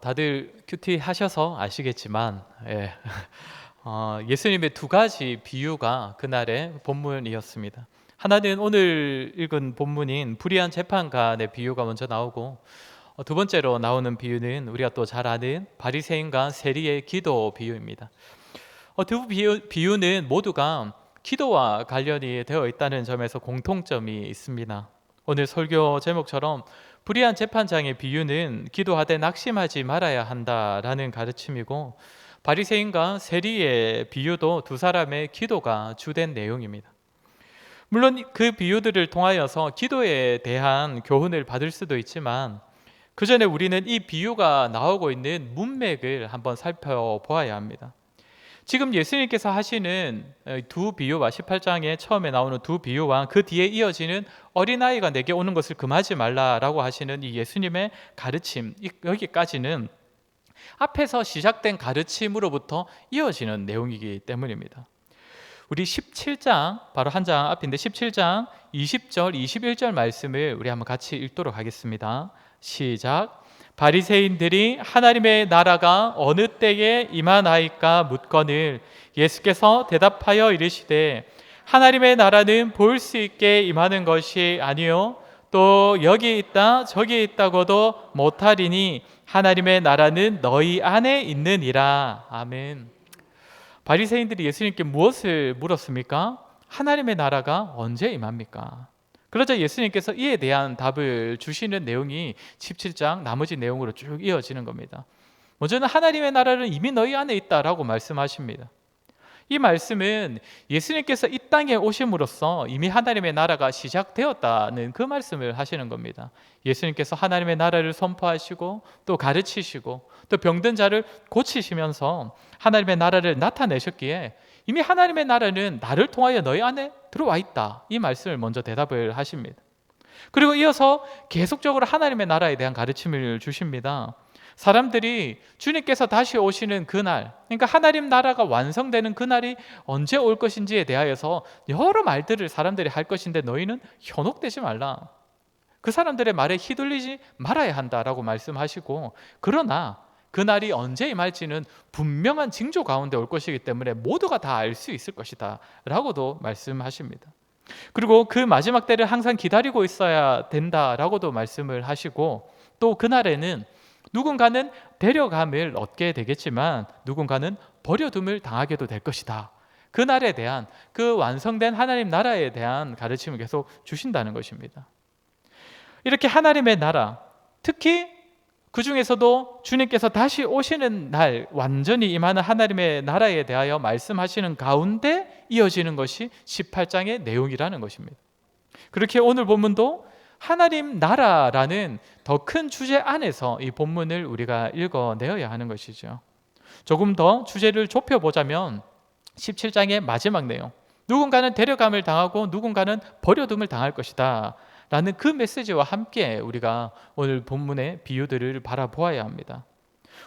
다들 큐티 하셔서 아시겠지만 예수님의 두 가지 비유가 그날의 본문이었습니다. 하나는 오늘 읽은 본문인 불의한 재판관의 비유가 먼저 나오고, 두 번째로 나오는 비유는 우리가 또 잘 아는 바리새인과 세리의 기도 비유입니다. 두 비유는 모두가 기도와 관련이 되어 있다는 점에서 공통점이 있습니다. 오늘 설교 제목처럼 불의한 재판장의 비유는 기도하되 낙심하지 말아야 한다라는 가르침이고, 바리새인과 세리의 비유도 두 사람의 기도가 주된 내용입니다. 물론 그 비유들을 통하여서 기도에 대한 교훈을 받을 수도 있지만, 그 전에 우리는 이 비유가 나오고 있는 문맥을 한번 살펴보아야 합니다. 지금 예수님께서 하시는 두 비유와 18장에 처음에 나오는 두 비유와 그 뒤에 이어지는 어린아이가 내게 오는 것을 금하지 말라라고 하시는 이 예수님의 가르침, 여기까지는 앞에서 시작된 가르침으로부터 이어지는 내용이기 때문입니다. 우리 17장, 바로 한 장 앞인데 17장 20절, 21절 말씀을 우리 한번 같이 읽도록 하겠습니다. 시작. 바리새인들이 하나님의 나라가 어느 때에 임하나이까 묻거늘 예수께서 대답하여 이르시되 하나님의 나라는 볼 수 있게 임하는 것이 아니요 또 여기 있다 저기 있다고도 못하리니 하나님의 나라는 너희 안에 있느니라. 아멘. 바리새인들이 예수님께 무엇을 물었습니까? 하나님의 나라가 언제 임합니까? 그러자 예수님께서 이에 대한 답을 주시는 내용이 17장 나머지 내용으로 쭉 이어지는 겁니다. 먼저는 하나님의 나라는 이미 너희 안에 있다라고 말씀하십니다. 이 말씀은 예수님께서 이 땅에 오심으로써 이미 하나님의 나라가 시작되었다는 그 말씀을 하시는 겁니다. 예수님께서 하나님의 나라를 선포하시고 또 가르치시고 또 병든 자를 고치시면서 하나님의 나라를 나타내셨기에 이미 하나님의 나라는 나를 통하여 너희 안에 들어와 있다, 이 말씀을 먼저 대답을 하십니다. 그리고 이어서 계속적으로 하나님의 나라에 대한 가르침을 주십니다. 사람들이 주님께서 다시 오시는 그날, 그러니까 하나님 나라가 완성되는 그날이 언제 올 것인지에 대하여서 여러 말들을 사람들이 할 것인데 너희는 현혹되지 말라, 그 사람들의 말에 휘둘리지 말아야 한다라고 말씀하시고, 그러나 그날이 언제 임할지는 분명한 징조 가운데 올 것이기 때문에 모두가 다 알 수 있을 것이다 라고도 말씀하십니다. 그리고 그 마지막 때를 항상 기다리고 있어야 된다라고도 말씀을 하시고, 또 그날에는 누군가는 데려감을 얻게 되겠지만 누군가는 버려둠을 당하게도 될 것이다. 그날에 대한, 그 완성된 하나님 나라에 대한 가르침을 계속 주신다는 것입니다. 이렇게 하나님의 나라, 특히 그 중에서도 주님께서 다시 오시는 날 완전히 임하는 하나님의 나라에 대하여 말씀하시는 가운데 이어지는 것이 18장의 내용이라는 것입니다. 그렇게 오늘 본문도 하나님 나라라는 더 큰 주제 안에서 이 본문을 우리가 읽어내어야 하는 것이죠. 조금 더 주제를 좁혀보자면 17장의 마지막 내용, 누군가는 데려감을 당하고 누군가는 버려둠을 당할 것이다 라는 그 메시지와 함께 우리가 오늘 본문의 비유들을 바라보아야 합니다.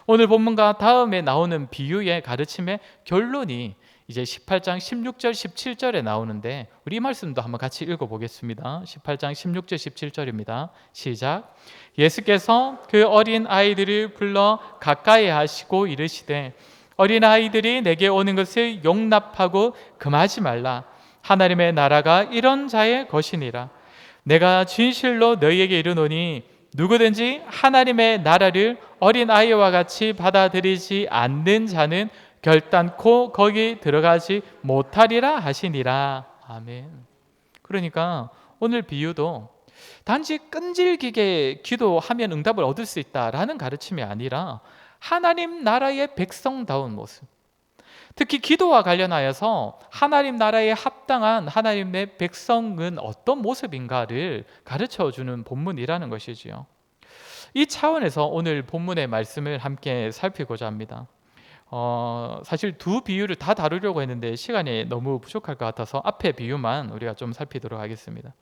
오늘 본문과 다음에 나오는 비유의 가르침의 결론이 이제 18장 16절 17절에 나오는데, 우리 이 말씀도 한번 같이 읽어보겠습니다. 18장 16절 17절입니다. 시작. 예수께서 그 어린 아이들을 불러 가까이 하시고 이르시되 어린 아이들이 내게 오는 것을 용납하고 금하지 말라. 하나님의 나라가 이런 자의 것이니라. 내가 진실로 너희에게 이르노니 누구든지 하나님의 나라를 어린아이와 같이 받아들이지 않는 자는 결단코 거기 들어가지 못하리라 하시니라. 아멘. 그러니까 오늘 비유도 단지 끈질기게 기도하면 응답을 얻을 수 있다라는 가르침이 아니라 하나님 나라의 백성다운 모습, 특히 기도와 관련하여서 하나님 나라에 합당한 하나님의 백성은 어떤 모습인가를 가르쳐주는 본문이라는 것이지요. 이 차원에서 오늘 본문의 말씀을 함께 살피고자 합니다. 사실 두 비유를 다 다루려고 했는데 시간이 너무 부족할 것 같아서 앞에 비유만 우리가 좀 살피도록 하겠습니다.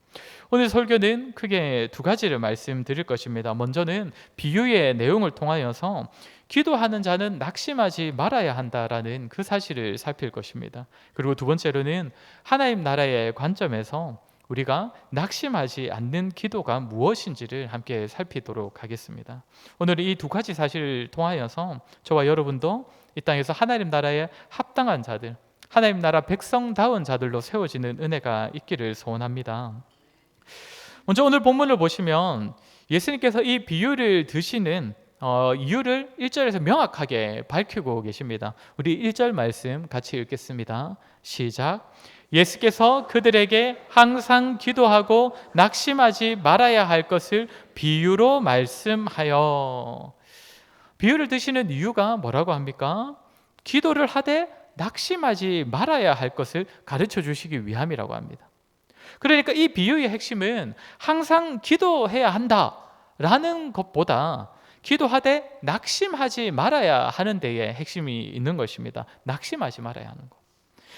오늘 설교는 크게 두 가지를 말씀드릴 것입니다. 먼저는 비유의 내용을 통하여서 기도하는 자는 낙심하지 말아야 한다라는 그 사실을 살필 것입니다. 그리고 두 번째로는 하나님 나라의 관점에서 우리가 낙심하지 않는 기도가 무엇인지를 함께 살피도록 하겠습니다. 오늘 이 두 가지 사실을 통하여서 저와 여러분도 이 땅에서 하나님 나라에 합당한 자들, 하나님 나라 백성다운 자들로 세워지는 은혜가 있기를 소원합니다. 먼저 오늘 본문을 보시면 예수님께서 이 비유를 드시는 이유를 1절에서 명확하게 밝히고 계십니다. 우리 1절 말씀 같이 읽겠습니다. 시작. 예수께서 그들에게 항상 기도하고 낙심하지 말아야 할 것을 비유로 말씀하여. 비유를 드시는 이유가 뭐라고 합니까? 기도를 하되 낙심하지 말아야 할 것을 가르쳐 주시기 위함이라고 합니다. 그러니까 이 비유의 핵심은 항상 기도해야 한다라는 것보다 기도하되 낙심하지 말아야 하는 데에 핵심이 있는 것입니다. 낙심하지 말아야 하는 것.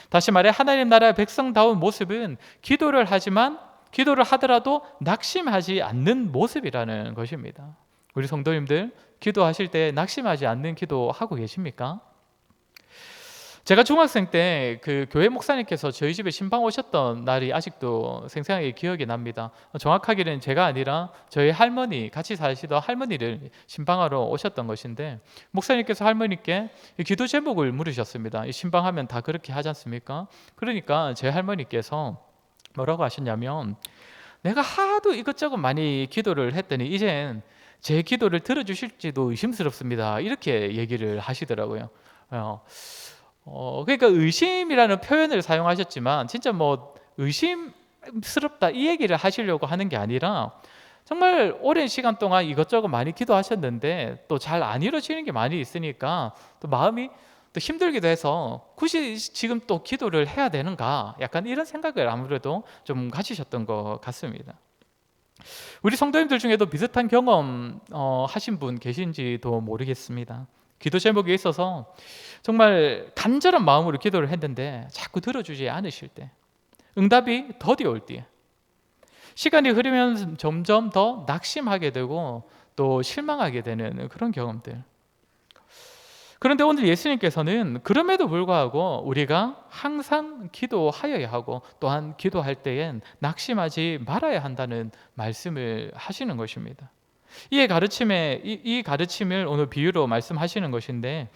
다시 말해 하나님 나라의 백성다운 모습은 기도를 하지만 기도를 하더라도 낙심하지 않는 모습이라는 것입니다. 우리 성도님들 기도하실 때 낙심하지 않는 기도하고 계십니까? 제가 중학생 때 그 교회 목사님께서 저희 집에 신방 오셨던 날이 아직도 생생하게 기억이 납니다. 정확하게는 제가 아니라 저희 할머니, 같이 사시던 할머니를 신방하러 오셨던 것인데 목사님께서 할머니께 기도 제목을 물으셨습니다. 이 신방하면 다 그렇게 하지 않습니까? 그러니까 제 할머니께서 뭐라고 하셨냐면 내가 하도 이것저것 많이 기도를 했더니 이젠 제 기도를 들어주실지도 의심스럽습니다. 이렇게 얘기를 하시더라고요. 그러니까 의심이라는 표현을 사용하셨지만 진짜 뭐 의심스럽다 이 얘기를 하시려고 하는 게 아니라 정말 오랜 시간 동안 이것저것 많이 기도하셨는데 또 잘 안 이루어지는 게 많이 있으니까 또 마음이 또 힘들기도 해서 굳이 지금 또 기도를 해야 되는가 약간 이런 생각을 아무래도 좀 가지셨던 것 같습니다. 우리 성도님들 중에도 비슷한 경험 하신 분 계신지도 모르겠습니다. 기도 제목에 있어서 정말 간절한 마음으로 기도를 했는데 자꾸 들어주지 않으실 때, 응답이 더디올 때, 시간이 흐르면 점점 더 낙심하게 되고 또 실망하게 되는 그런 경험들. 그런데 오늘 예수님께서는 그럼에도 불구하고 우리가 항상 기도하여야 하고 또한 기도할 때엔 낙심하지 말아야 한다는 말씀을 하시는 것입니다. 이 가르침을 오늘 비유로 말씀하시는 것인데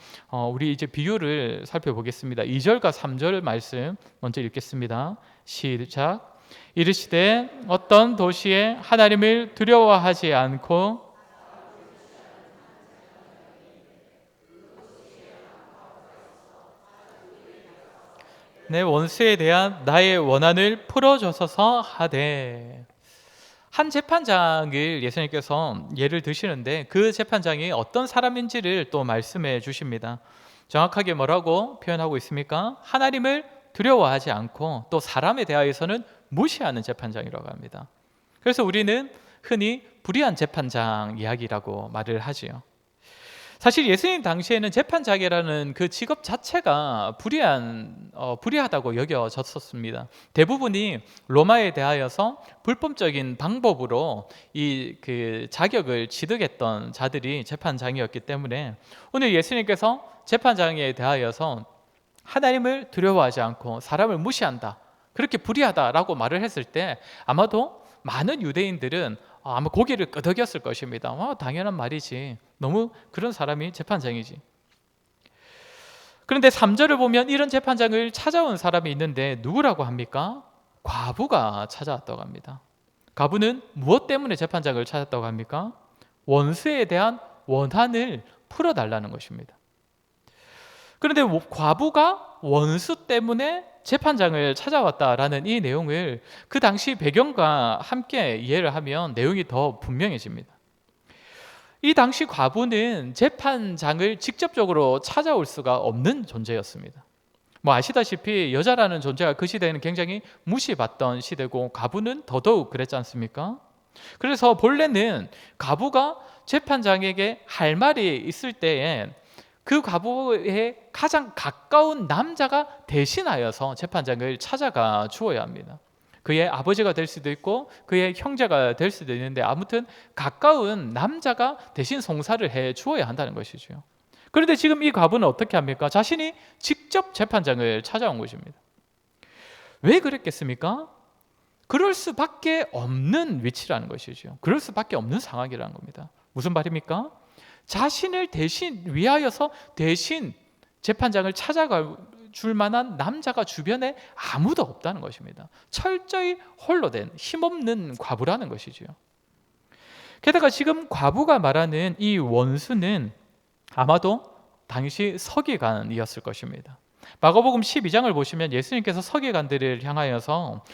우리 이제 비유를 살펴보겠습니다. 2절과 3절 말씀 먼저 읽겠습니다. 시작. 이르시되 어떤 도시에 하나님을 두려워하지 않고 내 원수에 대한 나의 원한을 풀어줘서 하되. 한 재판장을 예수님께서 예를 드시는데 그 재판장이 어떤 사람인지를 또 말씀해 주십니다. 정확하게 뭐라고 표현하고 있습니까? 하나님을 두려워하지 않고 또 사람에 대하여서는 무시하는 재판장이라고 합니다. 그래서 우리는 흔히 불의한 재판장 이야기라고 말을 하지요. 사실 예수님 당시에는 재판장이라는 그 직업 자체가 불의하다고 여겨졌었습니다. 대부분이 로마에 대하여서 불법적인 방법으로 그 자격을 취득했던 자들이 재판장이었기 때문에 오늘 예수님께서 재판장에 대하여서 하나님을 두려워하지 않고 사람을 무시한다, 그렇게 불의하다라고 말을 했을 때 아마도 많은 유대인들은 아마 고개를 끄덕였을 것입니다. 당연한 말이지. 너무 그런 사람이 재판장이지. 그런데 3절을 보면 이런 재판장을 찾아온 사람이 있는데 누구라고 합니까? 과부가 찾아왔다고 합니다. 과부는 무엇 때문에 재판장을 찾았다고 합니까? 원수에 대한 원한을 풀어달라는 것입니다. 그런데 과부가 원수 때문에 재판장을 찾아왔다라는 이 내용을 그 당시 배경과 함께 이해를 하면 내용이 더 분명해집니다. 이 당시 과부는 재판장을 직접적으로 찾아올 수가 없는 존재였습니다. 아시다시피 여자라는 존재가 그 시대에는 굉장히 무시받던 시대고 과부는 더더욱 그랬지 않습니까? 그래서 본래는 과부가 재판장에게 할 말이 있을 때에 그 과부의 가장 가까운 남자가 대신하여서 재판장을 찾아가 주어야 합니다. 그의 아버지가 될 수도 있고 그의 형제가 될 수도 있는데 아무튼 가까운 남자가 대신 송사를 해 주어야 한다는 것이죠. 그런데 지금 이 과부는 어떻게 합니까? 자신이 직접 재판장을 찾아온 것입니다. 왜 그랬겠습니까? 그럴 수밖에 없는 위치라는 것이죠. 그럴 수밖에 없는 상황이라는 겁니다. 무슨 말입니까? 자신을 대신 위하여서 대신 재판장을 찾아갈 줄 만한 남자가 주변에 아무도 없다는 것입니다. 철저히 홀로 된 힘없는 과부라는 것이지요. 게다가 지금 과부가 말하는 이 원수는 아마도 당시 서기관이었을 것입니다. 마가복음 12장을 보시면 예수님께서 서기관들을 향하여서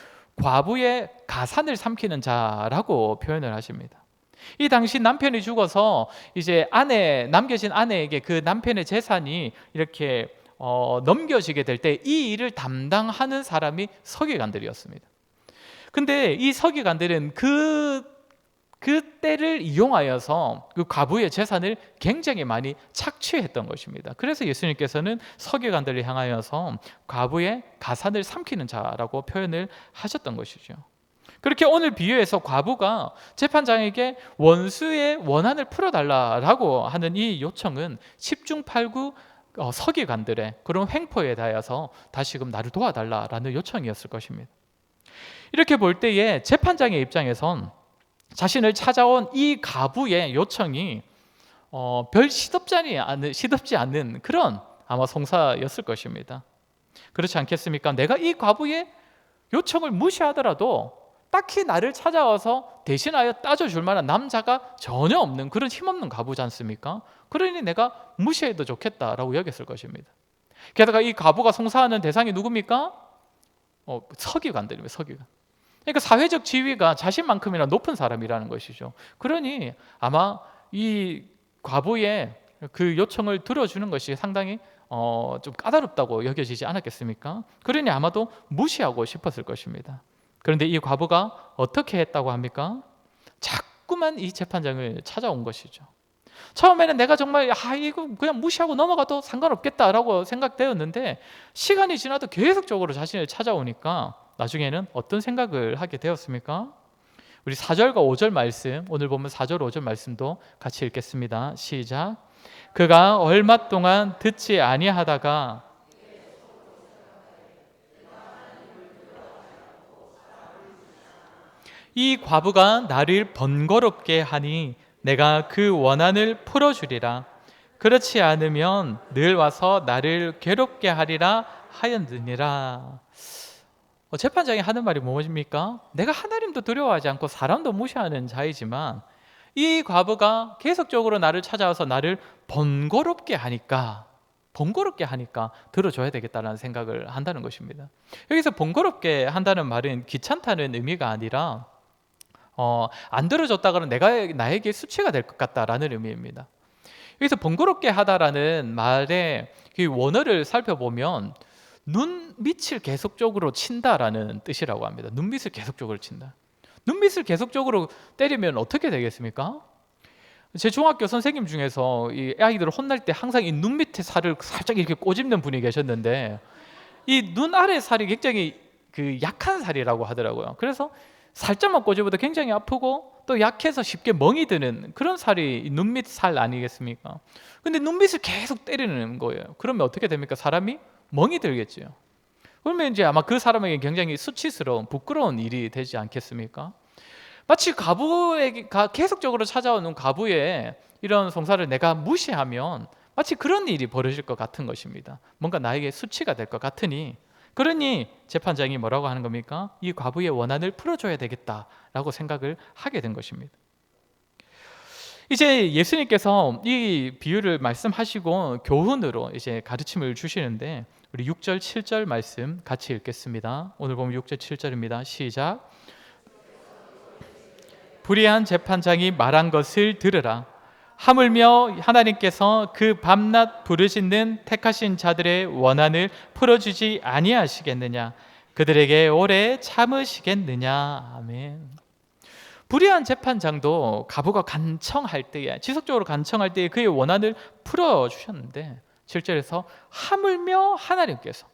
과부의 가산을 삼키는 자라고 표현을 하십니다. 이 당시 남편이 죽어서 이제 남겨진 아내에게 그 남편의 재산이 이렇게 넘겨지게 될 때 이 일을 담당하는 사람이 서기관들이었습니다. 근데 이 서기관들은 그때를 이용하여서 그 과부의 재산을 굉장히 많이 착취했던 것입니다. 그래서 예수님께서는 서기관들을 향하여서 과부의 가산을 삼키는 자라고 표현을 하셨던 것이죠. 그렇게 오늘 비유에서 과부가 재판장에게 원수의 원한을 풀어달라고 하는 이 요청은 10중 8구 서기관들의 그런 횡포에 대하여서 다시금 나를 도와달라라는 요청이었을 것입니다. 이렇게 볼 때에 재판장의 입장에선 자신을 찾아온 이 과부의 요청이 별 시덥지 않는 그런 아마 송사였을 것입니다. 그렇지 않겠습니까? 내가 이 과부의 요청을 무시하더라도 딱히 나를 찾아와서 대신하여 따져줄 만한 남자가 전혀 없는 그런 힘없는 과부지 않습니까? 그러니 내가 무시해도 좋겠다라고 여겼을 것입니다. 게다가 이 과부가 송사하는 대상이 누굽니까? 서기관들입니다. 서기관. 그러니까 사회적 지위가 자신만큼이나 높은 사람이라는 것이죠. 그러니 아마 이 과부의 그 요청을 들어주는 것이 상당히 좀 까다롭다고 여겨지지 않았겠습니까? 그러니 아마도 무시하고 싶었을 것입니다. 그런데 이 과부가 어떻게 했다고 합니까? 자꾸만 이 재판장을 찾아온 것이죠. 처음에는 내가 정말 이거 그냥 무시하고 넘어가도 상관없겠다라고 생각되었는데 시간이 지나도 계속적으로 자신을 찾아오니까 나중에는 어떤 생각을 하게 되었습니까? 우리 4절과 5절 말씀, 오늘 보면 4절 5절 말씀도 같이 읽겠습니다. 시작. 그가 얼마 동안 듣지 아니하다가 이 과부가 나를 번거롭게 하니 내가 그 원한을 풀어주리라. 그렇지 않으면 늘 와서 나를 괴롭게 하리라 하였느니라. 재판장이 하는 말이 무엇입니까? 내가 하나님도 두려워하지 않고 사람도 무시하는 자이지만 이 과부가 계속적으로 나를 찾아와서 나를 번거롭게 하니까 들어줘야 되겠다는 생각을 한다는 것입니다. 여기서 번거롭게 한다는 말은 귀찮다는 의미가 아니라 안 들어줬다가는 나에게 수치가 될 것 같다라는 의미입니다. 여기서 번거롭게 하다라는 말의 그 원어를 살펴보면 눈밑을 계속적으로 친다라는 뜻이라고 합니다. 눈밑을 계속적으로 친다. 눈밑을 계속적으로 때리면 어떻게 되겠습니까? 제 중학교 선생님 중에서 이 아이들을 혼날 때 항상 이 눈밑에 살을 살짝 이렇게 꼬집는 분이 계셨는데 이 눈 아래 살이 굉장히 그 약한 살이라고 하더라고요. 그래서 살짝만 꼬집어도 굉장히 아프고 또 약해서 쉽게 멍이 드는 그런 살이 눈밑 살 아니겠습니까? 근데 눈밑을 계속 때리는 거예요. 그러면 어떻게 됩니까? 사람이 멍이 들겠죠. 그러면 이제 아마 그 사람에게 굉장히 수치스러운 부끄러운 일이 되지 않겠습니까? 마치 과부가 계속적으로 찾아오는 과부의 이런 송사를 내가 무시하면 마치 그런 일이 벌어질 것 같은 것입니다. 뭔가 나에게 수치가 될 것 같으니 그러니 재판장이 뭐라고 하는 겁니까? 이 과부의 원한을 풀어줘야 되겠다라고 생각을 하게 된 것입니다. 이제 예수님께서 이 비유를 말씀하시고 교훈으로 이제 가르침을 주시는데 우리 6절 7절 말씀 같이 읽겠습니다. 오늘 보면 6절 7절입니다. 시작. 불의한 재판장이 말한 것을 들으라. 하물며 하나님께서 그 밤낮 부르짖는 택하신 자들의 원한을 풀어주지 아니하시겠느냐? 그들에게 오래 참으시겠느냐? 아멘. 불의한 재판장도 과부가 간청할 때에 지속적으로 간청할 때에 그의 원한을 풀어주셨는데 7절에서 하물며 하나님께서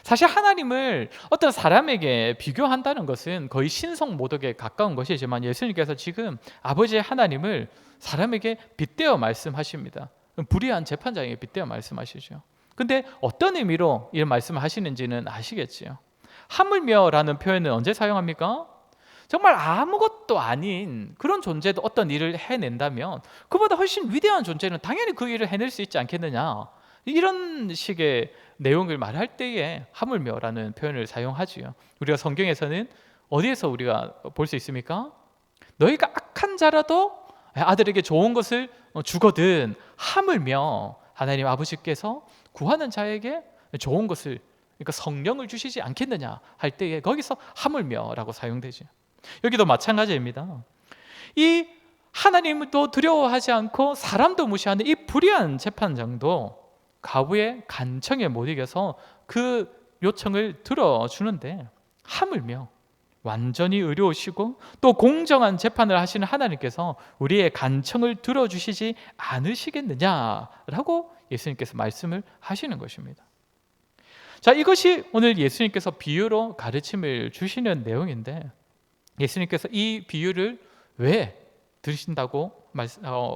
사실 하나님을 어떤 사람에게 비교한다는 것은 거의 신성 모독에 가까운 것이지만 예수님께서 지금 아버지의 하나님을 사람에게 빗대어 말씀하십니다. 불의한 재판장에게 빗대어 말씀하시죠. 근데 어떤 의미로 이런 말씀을 하시는지는 아시겠지요. 하물며라는 표현은 언제 사용합니까? 정말 아무것도 아닌 그런 존재도 어떤 일을 해낸다면 그보다 훨씬 위대한 존재는 당연히 그 일을 해낼 수 있지 않겠느냐, 이런 식의 내용을 말할 때에 하물며라는 표현을 사용하지요. 우리가 성경에서는 어디에서 우리가 볼 수 있습니까? 너희가 악한 자라도 아들에게 좋은 것을 주거든 하물며 하나님 아버지께서 구하는 자에게 좋은 것을, 그러니까 성령을 주시지 않겠느냐 할 때에 거기서 하물며라고 사용되죠. 여기도 마찬가지입니다. 이 하나님도 두려워하지 않고 사람도 무시하는 이 불의한 재판장도 과부의 간청에 못 이겨서 그 요청을 들어주는데 하물며 완전히 의로우시고 또 공정한 재판을 하시는 하나님께서 우리의 간청을 들어주시지 않으시겠느냐라고 예수님께서 말씀을 하시는 것입니다. 자, 이것이 오늘 예수님께서 비유로 가르침을 주시는 내용인데, 예수님께서 이 비유를 왜 들으신다고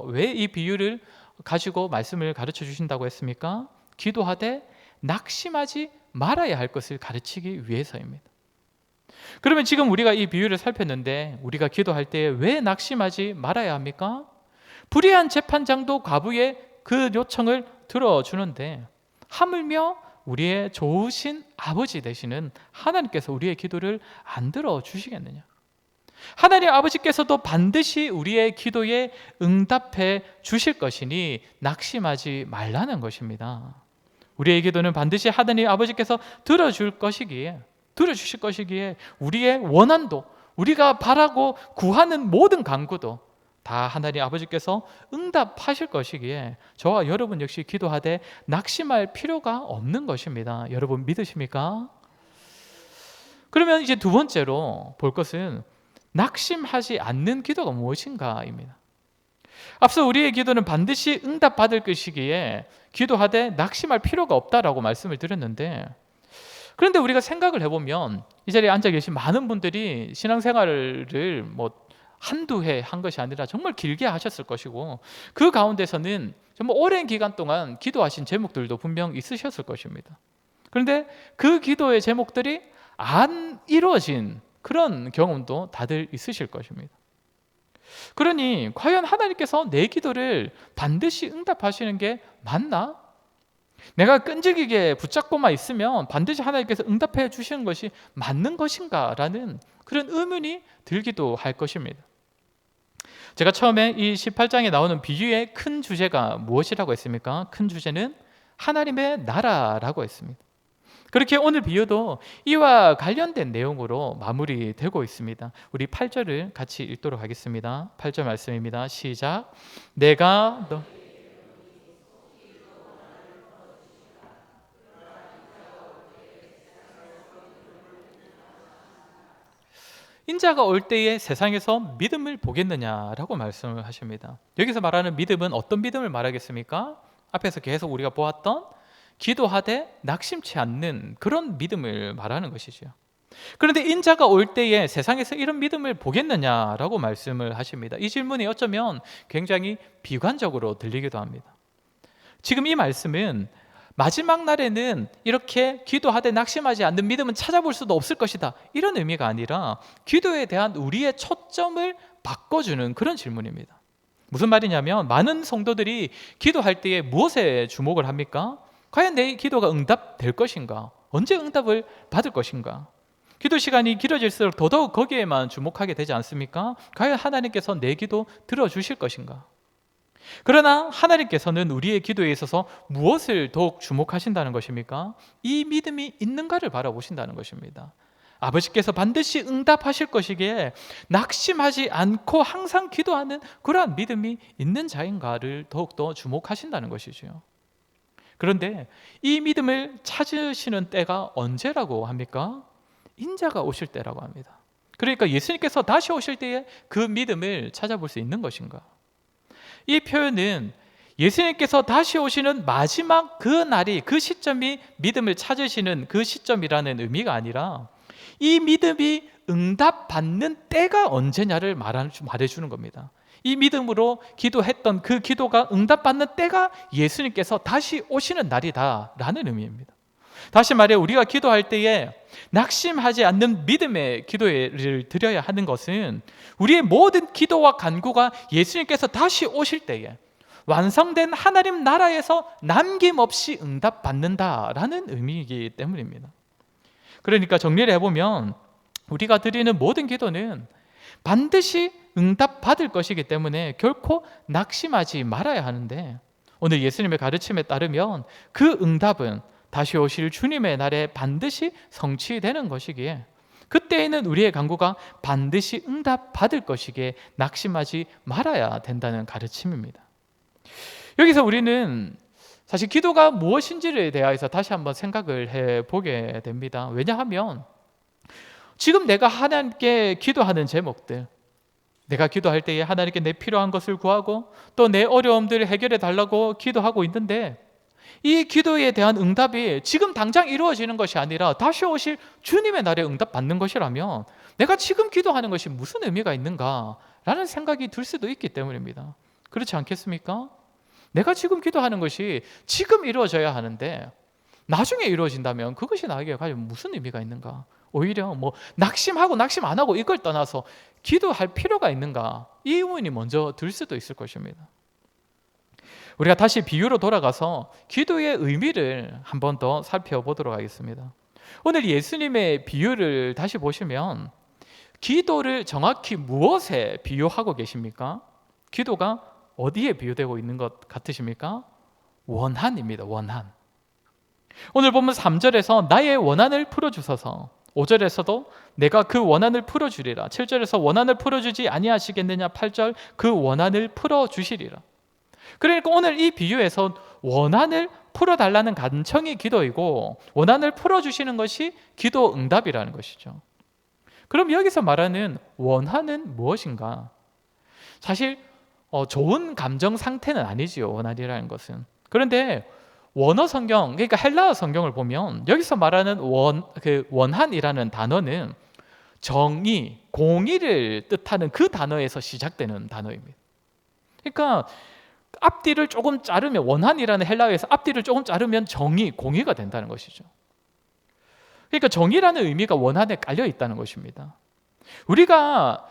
왜 이 비유를 가지고 말씀을 가르쳐 주신다고 했습니까? 기도하되 낙심하지 말아야 할 것을 가르치기 위해서입니다. 그러면 지금 우리가 이 비유를 살폈는데 우리가 기도할 때 왜 낙심하지 말아야 합니까? 불의한 재판장도 과부의 그 요청을 들어주는데 하물며 우리의 좋으신 아버지 되시는 하나님께서 우리의 기도를 안 들어주시겠느냐? 하나님 아버지께서도 반드시 우리의 기도에 응답해 주실 것이니 낙심하지 말라는 것입니다. 우리의 기도는 반드시 하나님 아버지께서 들어주실 것이기에 우리의 원한도, 우리가 바라고 구하는 모든 간구도 다 하나님 아버지께서 응답하실 것이기에 저와 여러분 역시 기도하되 낙심할 필요가 없는 것입니다. 여러분 믿으십니까? 그러면 이제 두 번째로 볼 것은 낙심하지 않는 기도가 무엇인가입니다. 앞서 우리의 기도는 반드시 응답받을 것이기에 기도하되 낙심할 필요가 없다라고 말씀을 드렸는데, 그런데 우리가 생각을 해보면 이 자리에 앉아 계신 많은 분들이 신앙생활을 한두 해 한 것이 아니라 정말 길게 하셨을 것이고 그 가운데서는 정말 오랜 기간 동안 기도하신 제목들도 분명 있으셨을 것입니다. 그런데 그 기도의 제목들이 안 이루어진 그런 경험도 다들 있으실 것입니다. 그러니 과연 하나님께서 내 기도를 반드시 응답하시는 게 맞나? 내가 끈질기게 붙잡고만 있으면 반드시 하나님께서 응답해 주시는 것이 맞는 것인가? 라는 그런 의문이 들기도 할 것입니다. 제가 처음에 이 18장에 나오는 비유의 큰 주제가 무엇이라고 했습니까? 큰 주제는 하나님의 나라라고 했습니다. 그렇게 오늘 비유도 이와 관련된 내용으로 마무리되고 있습니다. 우리 8절을 같이 읽도록 하겠습니다. 8절 말씀입니다. 시작. 내가 너 인자가 올 때에 세상에서 믿음을 보겠느냐라고 말씀을 하십니다. 여기서 말하는 믿음은 어떤 믿음을 말하겠습니까? 앞에서 계속 우리가 보았던 기도하되 낙심치 않는 그런 믿음을 말하는 것이죠. 그런데 인자가 올 때에 세상에서 이런 믿음을 보겠느냐라고 말씀을 하십니다. 이 질문이 어쩌면 굉장히 비관적으로 들리기도 합니다. 지금 이 말씀은 마지막 날에는 이렇게 기도하되 낙심하지 않는 믿음은 찾아볼 수도 없을 것이다, 이런 의미가 아니라 기도에 대한 우리의 초점을 바꿔주는 그런 질문입니다. 무슨 말이냐면 많은 성도들이 기도할 때에 무엇에 주목을 합니까? 과연 내 기도가 응답될 것인가? 언제 응답을 받을 것인가? 기도 시간이 길어질수록 더더욱 거기에만 주목하게 되지 않습니까? 과연 하나님께서 내 기도 들어주실 것인가? 그러나 하나님께서는 우리의 기도에 있어서 무엇을 더욱 주목하신다는 것입니까? 이 믿음이 있는가를 바라보신다는 것입니다. 아버지께서 반드시 응답하실 것이기에 낙심하지 않고 항상 기도하는 그러한 믿음이 있는 자인가를 더욱더 주목하신다는 것이죠. 그런데 이 믿음을 찾으시는 때가 언제라고 합니까? 인자가 오실 때라고 합니다. 그러니까 예수님께서 다시 오실 때에 그 믿음을 찾아볼 수 있는 것인가? 이 표현은 예수님께서 다시 오시는 마지막 그 날이, 그 시점이 믿음을 찾으시는 그 시점이라는 의미가 아니라 이 믿음이 응답받는 때가 언제냐를 말해주는 겁니다. 이 믿음으로 기도했던 그 기도가 응답받는 때가 예수님께서 다시 오시는 날이다 라는 의미입니다. 다시 말해 우리가 기도할 때에 낙심하지 않는 믿음의 기도를 드려야 하는 것은 우리의 모든 기도와 간구가 예수님께서 다시 오실 때에 완성된 하나님 나라에서 남김없이 응답받는다라는 의미이기 때문입니다. 그러니까 정리를 해보면 우리가 드리는 모든 기도는 반드시 응답받을 것이기 때문에 결코 낙심하지 말아야 하는데, 오늘 예수님의 가르침에 따르면 그 응답은 다시 오실 주님의 날에 반드시 성취되는 것이기에 그때에는 우리의 간구가 반드시 응답받을 것이기에 낙심하지 말아야 된다는 가르침입니다. 여기서 우리는 사실 기도가 무엇인지에 대해서 다시 한번 생각을 해보게 됩니다. 왜냐하면 지금 내가 하나님께 기도하는 제목들, 내가 기도할 때에 하나님께 내 필요한 것을 구하고 또 내 어려움들을 해결해 달라고 기도하고 있는데, 이 기도에 대한 응답이 지금 당장 이루어지는 것이 아니라 다시 오실 주님의 날에 응답받는 것이라면 내가 지금 기도하는 것이 무슨 의미가 있는가라는 생각이 들 수도 있기 때문입니다. 그렇지 않겠습니까? 내가 지금 기도하는 것이 지금 이루어져야 하는데 나중에 이루어진다면 그것이 나에게 과연 무슨 의미가 있는가? 오히려 낙심하고 낙심 안 하고 이걸 떠나서 기도할 필요가 있는가? 이 의문이 먼저 들 수도 있을 것입니다. 우리가 다시 비유로 돌아가서 기도의 의미를 한 번 더 살펴보도록 하겠습니다. 오늘 예수님의 비유를 다시 보시면 기도를 정확히 무엇에 비유하고 계십니까? 기도가 어디에 비유되고 있는 것 같으십니까? 원한입니다. 원한. 오늘 보면 3절에서 나의 원한을 풀어주소서, 5절에서도 내가 그 원한을 풀어주리라, 7절에서 원한을 풀어주지 아니하시겠느냐, 8절 그 원한을 풀어주시리라. 그러니까 오늘 이 비유에서 원한을 풀어달라는 간청이 기도이고 원한을 풀어주시는 것이 기도 응답이라는 것이죠. 그럼 여기서 말하는 원한은 무엇인가? 사실 좋은 감정 상태는 아니지요, 원한이라는 것은. 그런데 원어 성경, 그러니까 헬라어 성경을 보면 여기서 말하는 원한이라는 단어는 정의, 공의를 뜻하는 그 단어에서 시작되는 단어입니다. 그러니까 앞뒤를 조금 자르면, 원한이라는 헬라어에서 앞뒤를 조금 자르면 정의, 공의가 된다는 것이죠. 그러니까 정의라는 의미가 원한에 깔려 있다는 것입니다. 우리가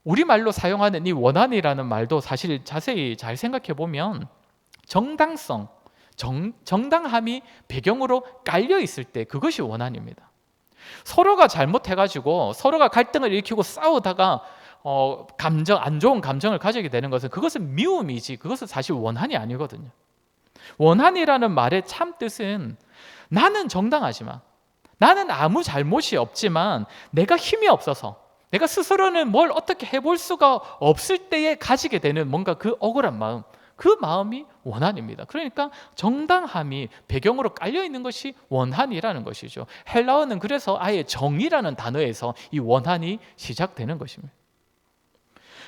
우리말로 사용하는 이 원한이라는 말도 사실 자세히 잘 생각해 보면 정당성, 정당함이 배경으로 깔려 있을 때 그것이 원한입니다. 서로가 잘못해가지고 서로가 갈등을 일으키고 싸우다가 안 좋은 감정을 가지게 되는 그것은 미움이지, 그것은 사실 원한이 아니거든요. 원한이라는 말의 참 뜻은 나는 정당하지만, 나는 아무 잘못이 없지만 내가 힘이 없어서 내가 스스로는 뭘 어떻게 해볼 수가 없을 때에 가지게 되는 뭔가 그 억울한 마음, 그 마음이 원한입니다. 그러니까 정당함이 배경으로 깔려 있는 것이 원한이라는 것이죠. 헬라어는 그래서 아예 정의라는 단어에서 이 원한이 시작되는 것입니다.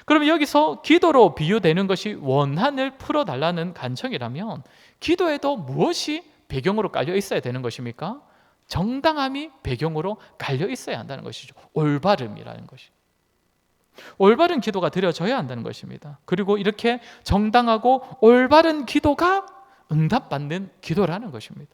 그러면 여기서 기도로 비유되는 것이 원한을 풀어달라는 간청이라면 기도에도 무엇이 배경으로 깔려 있어야 되는 것입니까? 정당함이 배경으로 깔려 있어야 한다는 것이죠. 올바름이라는 것이. 올바른 기도가 드려져야 한다는 것입니다. 그리고 이렇게 정당하고 올바른 기도가 응답받는 기도라는 것입니다.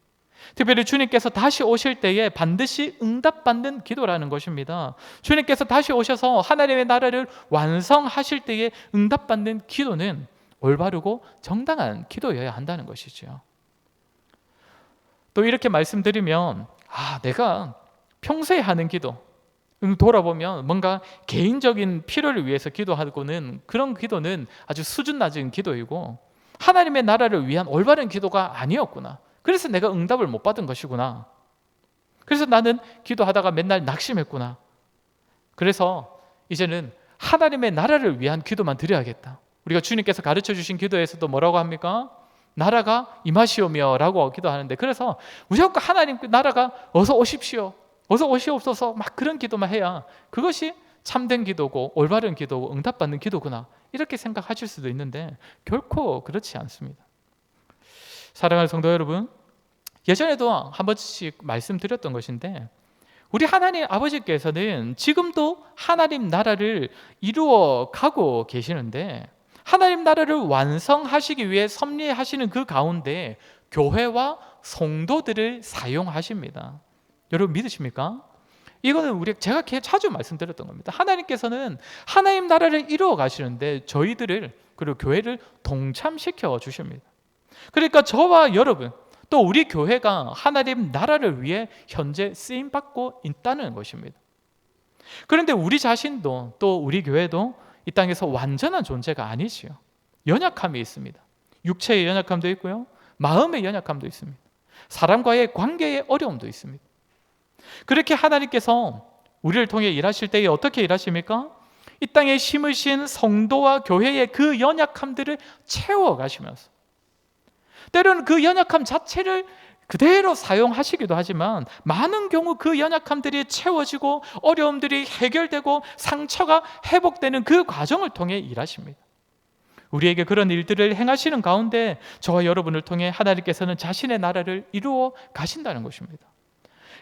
특별히 주님께서 다시 오실 때에 반드시 응답받는 기도라는 것입니다. 주님께서 다시 오셔서 하나님의 나라를 완성하실 때에 응답받는 기도는 올바르고 정당한 기도여야 한다는 것이죠. 또 이렇게 말씀드리면 내가 평소에 하는 기도, 돌아보면 뭔가 개인적인 필요를 위해서 기도하고는 그런 기도는 아주 수준 낮은 기도이고 하나님의 나라를 위한 올바른 기도가 아니었구나. 그래서 내가 응답을 못 받은 것이구나. 그래서 나는 기도하다가 맨날 낙심했구나. 그래서 이제는 하나님의 나라를 위한 기도만 드려야겠다. 우리가 주님께서 가르쳐 주신 기도에서도 뭐라고 합니까? 나라가 임하시오며 라고 기도하는데, 그래서 무조건 하나님 나라가 어서 오십시오, 어서 오시옵소서, 막 그런 기도만 해야 그것이 참된 기도고 올바른 기도고 응답받는 기도구나, 이렇게 생각하실 수도 있는데 결코 그렇지 않습니다. 사랑하는 성도 여러분, 예전에도 한 번씩 말씀드렸던 것인데 우리 하나님 아버지께서는 지금도 하나님 나라를 이루어 가고 계시는데, 하나님 나라를 완성하시기 위해 섭리하시는 그 가운데 교회와 성도들을 사용하십니다. 여러분 믿으십니까? 이거는 제가 자주 말씀드렸던 겁니다. 하나님께서는 하나님 나라를 이루어 가시는데 저희들을, 그리고 교회를 동참시켜 주십니다. 그러니까 저와 여러분, 또 우리 교회가 하나님 나라를 위해 현재 쓰임받고 있다는 것입니다. 그런데 우리 자신도, 또 우리 교회도 이 땅에서 완전한 존재가 아니지요. 연약함이 있습니다. 육체의 연약함도 있고요, 마음의 연약함도 있습니다. 사람과의 관계의 어려움도 있습니다. 그렇게 하나님께서 우리를 통해 일하실 때에 어떻게 일하십니까? 이 땅에 심으신 성도와 교회의 그 연약함들을 채워가시면서, 때로는 그 연약함 자체를 그대로 사용하시기도 하지만, 많은 경우 그 연약함들이 채워지고 어려움들이 해결되고 상처가 회복되는 그 과정을 통해 일하십니다. 우리에게 그런 일들을 행하시는 가운데 저와 여러분을 통해 하나님께서는 자신의 나라를 이루어 가신다는 것입니다.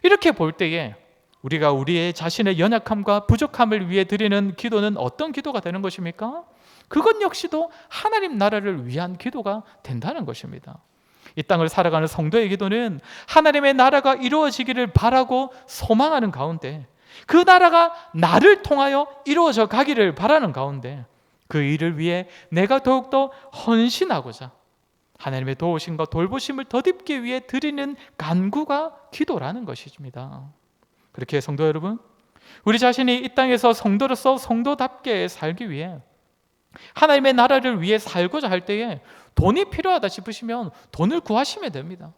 이렇게 볼 때에 우리가 우리의 자신의 연약함과 부족함을 위해 드리는 기도는 어떤 기도가 되는 것입니까? 그것 역시도 하나님 나라를 위한 기도가 된다는 것입니다. 이 땅을 살아가는 성도의 기도는 하나님의 나라가 이루어지기를 바라고 소망하는 가운데, 그 나라가 나를 통하여 이루어져 가기를 바라는 가운데, 그 일을 위해 내가 더욱더 헌신하고자 하나님의 도우심과 돌보심을 덧입기 위해 드리는 간구가 기도라는 것입니다. 그렇게 성도 여러분, 우리 자신이 이 땅에서 성도로서 성도답게 살기 위해 하나님의 나라를 위해 살고자 할 때에 돈이 필요하다 싶으시면 돈을 구하시면 됩니다.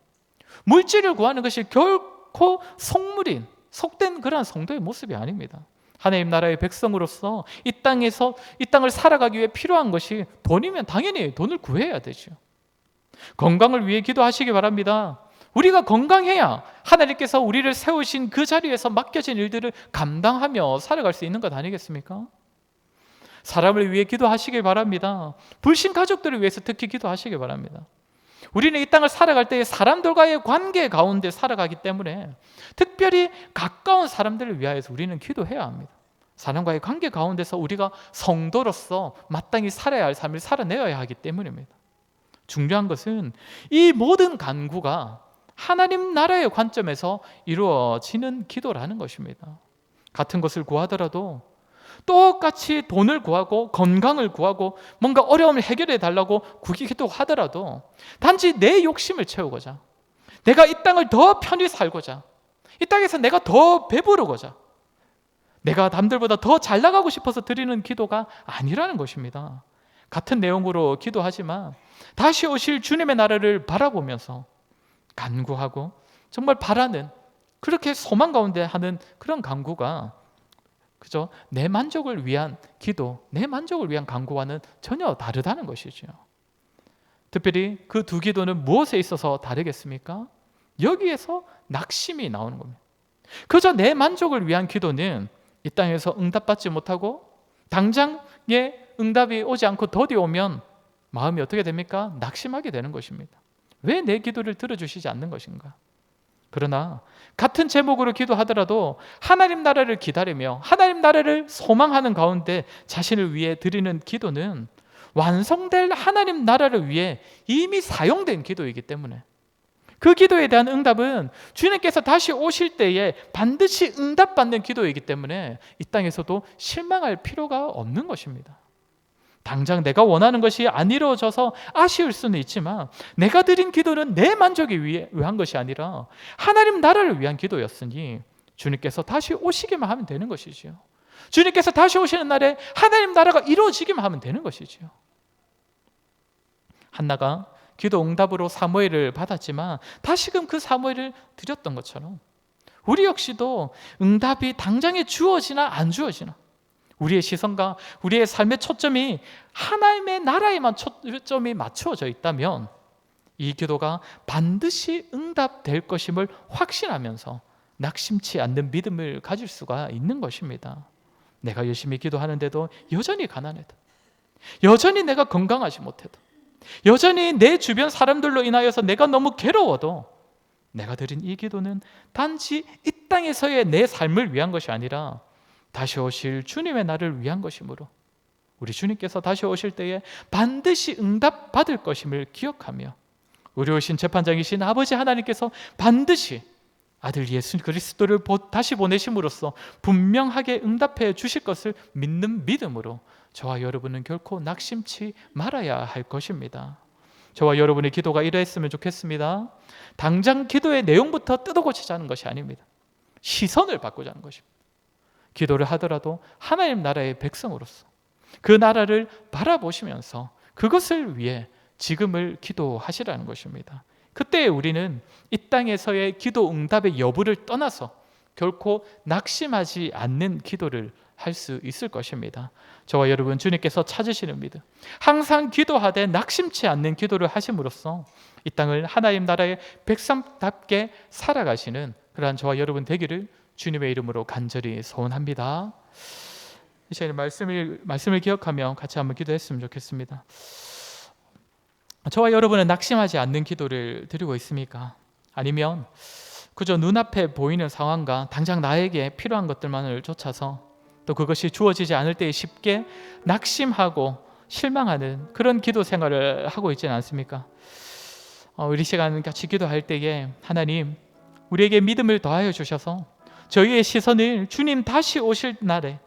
물질을 구하는 것이 결코 속물인, 속된 그러한 성도의 모습이 아닙니다. 하나님 나라의 백성으로서 이 땅을 살아가기 위해 필요한 것이 돈이면 당연히 돈을 구해야 되죠. 건강을 위해 기도하시기 바랍니다. 우리가 건강해야 하나님께서 우리를 세우신 그 자리에서 맡겨진 일들을 감당하며 살아갈 수 있는 것 아니겠습니까? 사람을 위해 기도하시길 바랍니다. 불신 가족들을 위해서 특히 기도하시길 바랍니다. 우리는 이 땅을 살아갈 때 사람들과의 관계 가운데 살아가기 때문에 특별히 가까운 사람들을 위하여서 우리는 기도해야 합니다. 사람과의 관계 가운데서 우리가 성도로서 마땅히 살아야 할 삶을 살아내어야 하기 때문입니다. 중요한 것은 이 모든 간구가 하나님 나라의 관점에서 이루어지는 기도라는 것입니다. 같은 것을 구하더라도 똑같이 돈을 구하고 건강을 구하고 뭔가 어려움을 해결해 달라고 기도하더라도 단지 내 욕심을 채우고자, 내가 이 땅을 더 편히 살고자, 이 땅에서 내가 더 배부르고자, 내가 남들보다 더 잘 나가고 싶어서 드리는 기도가 아니라는 것입니다. 같은 내용으로 기도하지만 다시 오실 주님의 나라를 바라보면서 간구하고 정말 바라는, 그렇게 소망 가운데 하는 그런 간구가 그죠? 내 만족을 위한 기도, 내 만족을 위한 간구와는 전혀 다르다는 것이죠. 특별히 그 두 기도는 무엇에 있어서 다르겠습니까? 여기에서 낙심이 나오는 겁니다. 그저 내 만족을 위한 기도는 이 땅에서 응답받지 못하고 당장에 응답이 오지 않고 더디 오면 마음이 어떻게 됩니까? 낙심하게 되는 것입니다. 왜 내 기도를 들어주시지 않는 것인가? 그러나 같은 제목으로 기도하더라도 하나님 나라를 기다리며 하나님 나라를 소망하는 가운데 자신을 위해 드리는 기도는 완성될 하나님 나라를 위해 이미 사용된 기도이기 때문에, 그 기도에 대한 응답은 주님께서 다시 오실 때에 반드시 응답받는 기도이기 때문에 이 땅에서도 실망할 필요가 없는 것입니다. 당장 내가 원하는 것이 안 이루어져서 아쉬울 수는 있지만, 내가 드린 기도는 내 만족을 위한 것이 아니라 하나님 나라를 위한 기도였으니 주님께서 다시 오시기만 하면 되는 것이지요. 주님께서 다시 오시는 날에 하나님 나라가 이루어지기만 하면 되는 것이지요. 한나가 기도 응답으로 사무엘을 받았지만 다시금 그 사무엘을 드렸던 것처럼 우리 역시도 응답이 당장에 주어지나 안 주어지나, 우리의 시선과 우리의 삶의 초점이 하나님의 나라에만 초점이 맞추어져 있다면 이 기도가 반드시 응답될 것임을 확신하면서 낙심치 않는 믿음을 가질 수가 있는 것입니다. 내가 열심히 기도하는데도 여전히 가난해도, 여전히 내가 건강하지 못해도, 여전히 내 주변 사람들로 인하여서 내가 너무 괴로워도 내가 드린 이 기도는 단지 이 땅에서의 내 삶을 위한 것이 아니라 다시 오실 주님의 날을 위한 것이므로 우리 주님께서 다시 오실 때에 반드시 응답받을 것임을 기억하며 의로우신 재판장이신 아버지 하나님께서 반드시 아들 예수 그리스도를 다시 보내심으로써 분명하게 응답해 주실 것을 믿는 믿음으로 저와 여러분은 결코 낙심치 말아야 할 것입니다. 저와 여러분의 기도가 이러했으면 좋겠습니다. 당장 기도의 내용부터 뜯어고치자는 것이 아닙니다. 시선을 바꾸자는 것입니다. 기도를 하더라도 하나님 나라의 백성으로서 그 나라를 바라보시면서 그것을 위해 지금을 기도하시라는 것입니다. 그때 우리는 이 땅에서의 기도 응답의 여부를 떠나서 결코 낙심하지 않는 기도를 할 수 있을 것입니다. 저와 여러분 주님께서 찾으시는 믿음, 항상 기도하되 낙심치 않는 기도를 하심으로써 이 땅을 하나님 나라의 백성답게 살아가시는 그러한 저와 여러분 되기를 주님의 이름으로 간절히 소원합니다. 이 시간에 말씀을 기억하며 같이 한번 기도했으면 좋겠습니다. 저와 여러분은 낙심하지 않는 기도를 드리고 있습니까? 아니면 그저 눈앞에 보이는 상황과 당장 나에게 필요한 것들만을 쫓아서 또 그것이 주어지지 않을 때 쉽게 낙심하고 실망하는 그런 기도 생활을 하고 있지는 않습니까? 우리 시간 같이 기도할 때에 하나님 우리에게 믿음을 더하여 주셔서 저희의 시선을 주님 다시 오실 날에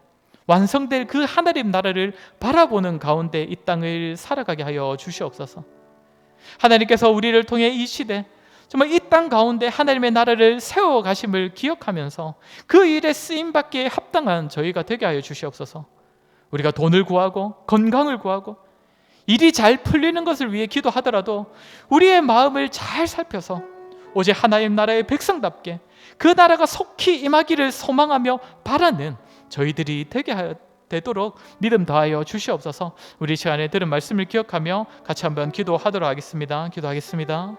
완성될 그 하나님 나라를 바라보는 가운데 이 땅을 살아가게 하여 주시옵소서. 하나님께서 우리를 통해 이 시대 정말 이 땅 가운데 하나님의 나라를 세워가심을 기억하면서 그 일에 쓰임받기에 합당한 저희가 되게 하여 주시옵소서. 우리가 돈을 구하고 건강을 구하고 일이 잘 풀리는 것을 위해 기도하더라도 우리의 마음을 잘 살펴서 오직 하나님 나라의 백성답게 그 나라가 속히 임하기를 소망하며 바라는 저희들이 되도록 믿음 더하여 주시옵소서. 우리 시간에 들은 말씀을 기억하며 같이 한번 기도하도록 하겠습니다. 기도하겠습니다.